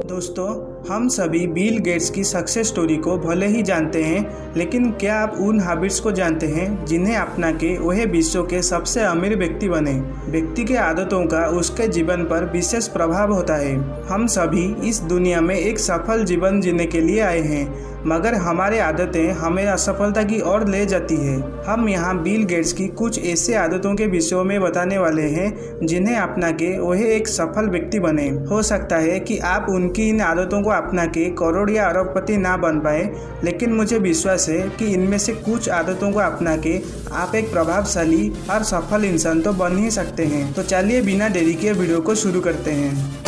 दोस्तों, हम सभी बिल गेट्स की सक्सेस स्टोरी को भले ही जानते हैं, लेकिन क्या आप उन हैबिट्स को जानते हैं जिन्हें अपना के वह विश्व के सबसे अमीर व्यक्ति बने। व्यक्ति के आदतों का उसके जीवन पर विशेष प्रभाव होता है। हम सभी इस दुनिया में एक सफल जीवन जीने के लिए आए हैं, मगर हमारे आदतें हमें असफलता की ओर ले जाती है। हम यहाँ बिल गेट्स की कुछ ऐसे आदतों के विषयों में बताने वाले हैं जिन्हें अपना के वह एक सफल व्यक्ति बने। हो सकता है कि आप उनकी इन आदतों को अपना के करोड़ या अरबपति ना बन पाए, लेकिन मुझे विश्वास है कि इनमें से कुछ आदतों को अपना के आप एक प्रभावशाली और सफल इंसान तो बन ही सकते हैं। तो चलिए बिना देरी के वीडियो को शुरू करते हैं।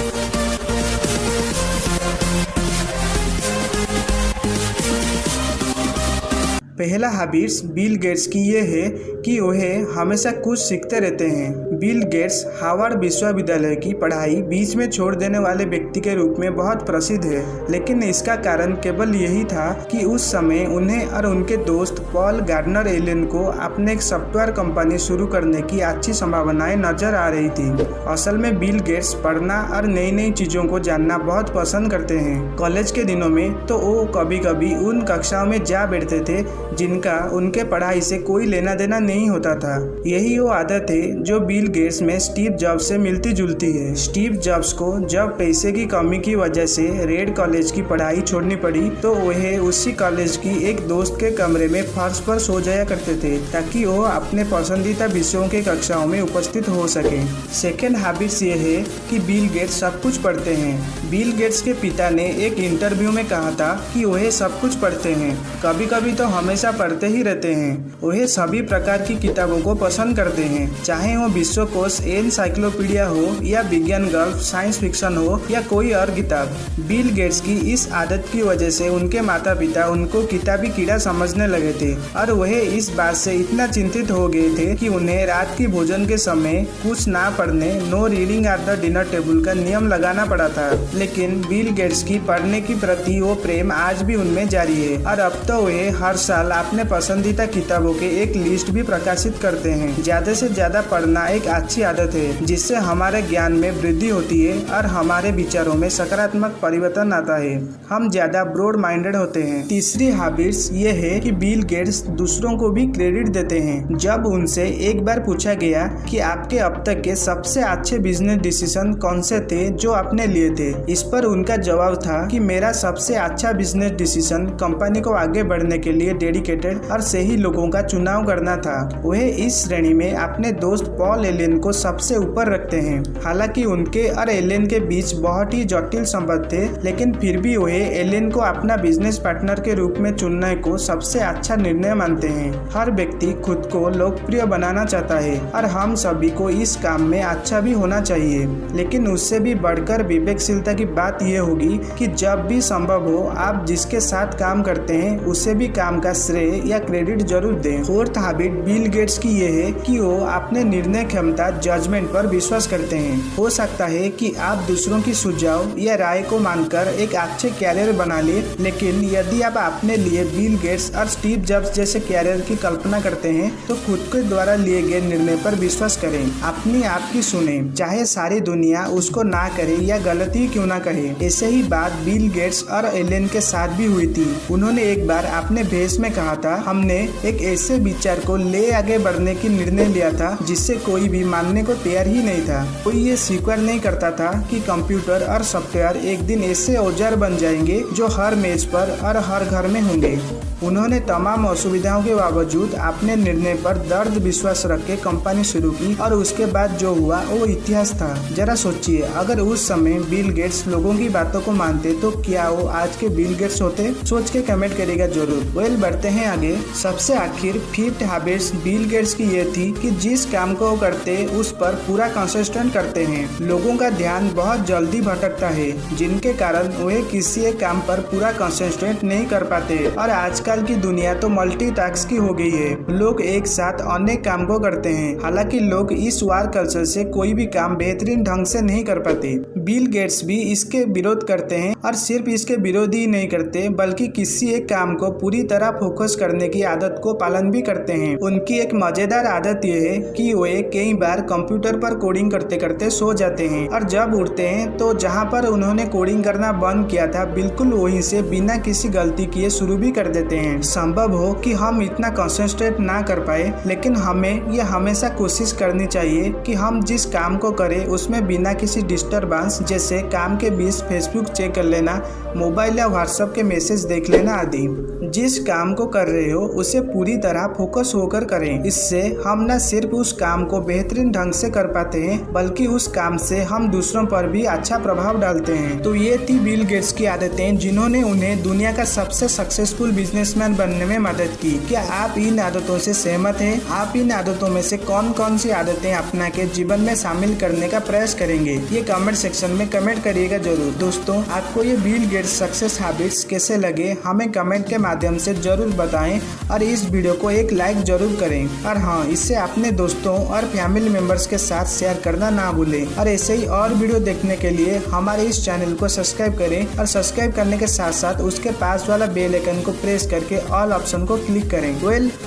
पहला हैबिट्स बिल गेट्स की ये है कि वह हमेशा कुछ सीखते रहते हैं। बिल गेट्स हार्वर्ड विश्वविद्यालय की पढ़ाई बीच में छोड़ देने वाले व्यक्ति के रूप में बहुत प्रसिद्ध है, लेकिन इसका कारण केवल यही था कि उस समय उन्हें और उनके दोस्त पॉल गार्डनर एलन को अपने एक सॉफ्टवेयर कंपनी शुरू करने की अच्छी संभावनाएं नजर आ रही थी। असल में बिल गेट्स पढ़ना और नई नई चीजों को जानना बहुत पसंद करते हैं। कॉलेज के दिनों में तो वो कभी कभी उन कक्षाओं में जा बैठते थे जिनका उनके पढ़ाई से कोई लेना देना नहीं होता था। यही वो आदत है जो बिल गेट्स में स्टीव जॉब्स से मिलती जुलती है। स्टीव जॉब्स को जब पैसे की कमी की वजह से रेड कॉलेज की पढ़ाई छोड़नी पड़ी, तो वह उसी कॉलेज की एक दोस्त के कमरे में फर्श पर सो जाया करते थे ताकि वो अपने पसंदीदा विषयों के कक्षाओं में उपस्थित हो सके। सेकेंड हैबिट्स ये है कि बिल गेट्स सब कुछ पढ़ते हैं। बिल गेट्स के पिता ने एक इंटरव्यू में कहा था कि वह सब कुछ पढ़ते हैं, कभी कभी तो हमेशा पढ़ते ही रहते हैं। वह सभी प्रकार की किताबों को पसंद करते हैं, चाहे वो विश्वकोश एनसाइक्लोपीडिया हो या विज्ञान गल्फ साइंस फिक्शन हो या कोई और किताब। बिल गेट्स की इस आदत की वजह से उनके माता पिता उनको किताबी कीड़ा समझने लगे थे और वह इस बात से इतना चिंतित हो गए थे कि उन्हें रात की भोजन के समय कुछ ना पढ़ने, no reading at the dinner table का नियम लगाना पड़ा था। लेकिन बिल गेट्स की पढ़ने की प्रति वो प्रेम आज भी उनमें जारी है और अब तो वह हर साल अपने पसंदीदा किताबों के एक लिस्ट भी प्रकाशित करते हैं। ज्यादा से ज्यादा पढ़ना एक अच्छी आदत है जिससे हमारे ज्ञान में वृद्धि होती है और हमारे विचारों में सकारात्मक परिवर्तन आता है। हम ज्यादा ब्रॉड माइंडेड होते हैं। तीसरी हैबिट्स ये है कि बिल गेट्स दूसरों को भी क्रेडिट देते हैं। जब उनसे एक बार पूछा गया कि आपके अब तक के सबसे अच्छे बिजनेस डिसीजन कौन से थे जो आपने लिए थे, इस पर उनका जवाब था कि मेरा सबसे अच्छा बिजनेस डिसीजन कंपनी को आगे बढ़ने के लिए डेडिकेटेड और सही लोगों का चुनाव करना था। वह इस श्रेणी में अपने दोस्त पॉल एलन को सबसे ऊपर रखते हैं। हालांकि उनके और एलन के बीच बहुत ही जटिल संबंध थे, लेकिन फिर भी वह एलन को अपना बिजनेस पार्टनर के रूप में चुनने को सबसे अच्छा निर्णय मानते हैं। हर व्यक्ति खुद को लोकप्रिय बनाना चाहता है और हम सभी को इस काम में अच्छा भी होना चाहिए, लेकिन उससे भी बढ़कर विवेकशीलता की बात यह होगी कि जब भी संभव हो आप जिसके साथ काम करते हैं उसे भी काम का श्रेय या क्रेडिट जरूर दें। फोर्थ हैबिट बिल गेट्स की ये है कि वो अपने निर्णय क्षमता जजमेंट पर विश्वास करते हैं। हो सकता है कि आप दूसरों की सुझाव या राय को मानकर एक अच्छे कैरियर बना ले, लेकिन यदि आप अपने लिए बिल गेट्स और स्टीव जॉब्स जैसे कैरियर की कल्पना करते हैं तो खुद के द्वारा लिए गए निर्णय पर विश्वास करें। अपनी आप की सुने, चाहे सारी दुनिया उसको ना करे या गलती क्यों ना कहे। ऐसे ही बात बिल गेट्स और एलन के साथ भी हुई थी। उन्होंने एक बार अपने भेष में कहा था, हमने एक ऐसे विचार को ले आगे बढ़ने की निर्णय लिया था जिससे कोई भी मानने को तैयार ही नहीं था। कोई ये स्वीकार नहीं करता था कि कंप्यूटर और सॉफ्टवेयर एक दिन ऐसे औजार बन जाएंगे जो हर मेज पर और हर घर में होंगे। उन्होंने तमाम असुविधाओं के बावजूद अपने निर्णय पर दृढ़ विश्वास रख के कंपनी शुरू की और उसके बाद जो हुआ वो इतिहास था। जरा सोचिए, अगर उस समय बिल गेट्स लोगों की बातों को मानते तो क्या वो आज के बिल गेट्स होते? सोच के कमेंट करेगा जरूर। बढ़ते हैं आगे। सबसे आखिर फिफ्थ हैबिट्स बिल गेट्स की ये थी कि जिस काम को वो करते उस पर पूरा कंसिस्टेंट करते हैं। लोगों का ध्यान बहुत जल्दी भटकता है, जिनके कारण वे किसी एक काम पर पूरा कंसिस्टेंट नहीं कर पाते और आज का आजकल की दुनिया तो मल्टीटास्क की हो गई है। लोग एक साथ अनेक काम को करते हैं। हालांकि लोग इस वार कल्चर से कोई भी काम बेहतरीन ढंग से नहीं कर पाते। बिल गेट्स भी इसके विरोध करते हैं और सिर्फ इसके विरोध ही नहीं करते बल्कि किसी एक काम को पूरी तरह फोकस करने की आदत को पालन भी करते हैं। उनकी एक मजेदार आदत यह है कि वे कई बार कंप्यूटर पर कोडिंग करते करते सो जाते हैं और जब उठते हैं तो जहां पर उन्होंने कोडिंग करना बंद किया था बिल्कुल वहीं से बिना किसी गलती किए शुरू भी कर देते हैं। संभव हो कि हम इतना कंसंट्रेट ना कर पाए, लेकिन हमें यह हमेशा कोशिश करनी चाहिए कि हम जिस काम को करें उसमें बिना किसी डिस्टर्बेंस, जैसे काम के बीच फेसबुक चेक कर लेना, मोबाइल या व्हाट्सएप के मैसेज देख लेना आदि, जिस काम को कर रहे हो उसे पूरी तरह फोकस होकर करें। इससे हम न सिर्फ उस काम को बेहतरीन ढंग से कर पाते हैं बल्कि उस काम से हम दूसरों पर भी अच्छा प्रभाव डालते हैं। तो ये थी बिल गेट्स की आदतें जिन्होंने उन्हें दुनिया का सबसे सक्सेसफुल बिजनेसमैन बनने में मदद की। क्या आप इन आदतों से सहमत हैं? आप इन आदतों में से कौन कौन सी आदतें अपना के जीवन में शामिल करने का प्रयास करेंगे? ये कमेंट सेक्शन में कमेंट करिएगा जरूर। दोस्तों, आपको ये बिल गेट्स सक्सेस हैबिट्स कैसे लगे हमें कमेंट के माध्यम से जरूर बताएं और इस वीडियो को एक लाइक जरूर करें। और हाँ, इसे अपने दोस्तों और फैमिली मेंबर्स के साथ शेयर करना ना भूलें। और ऐसे ही और वीडियो देखने के लिए हमारे इस चैनल को सब्सक्राइब करें और सब्सक्राइब करने के साथ साथ उसके पास वाला बेल आइकन को प्रेस करके ऑल ऑप्शन को क्लिक करें।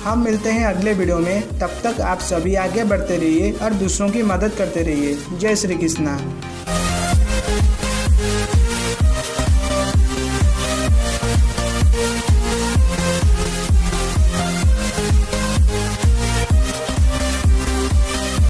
हम मिलते हैं अगले वीडियो में। तब तक आप सभी आगे बढ़ते रहिए और दूसरों की मदद करते रहिए। जय श्री कृष्णा।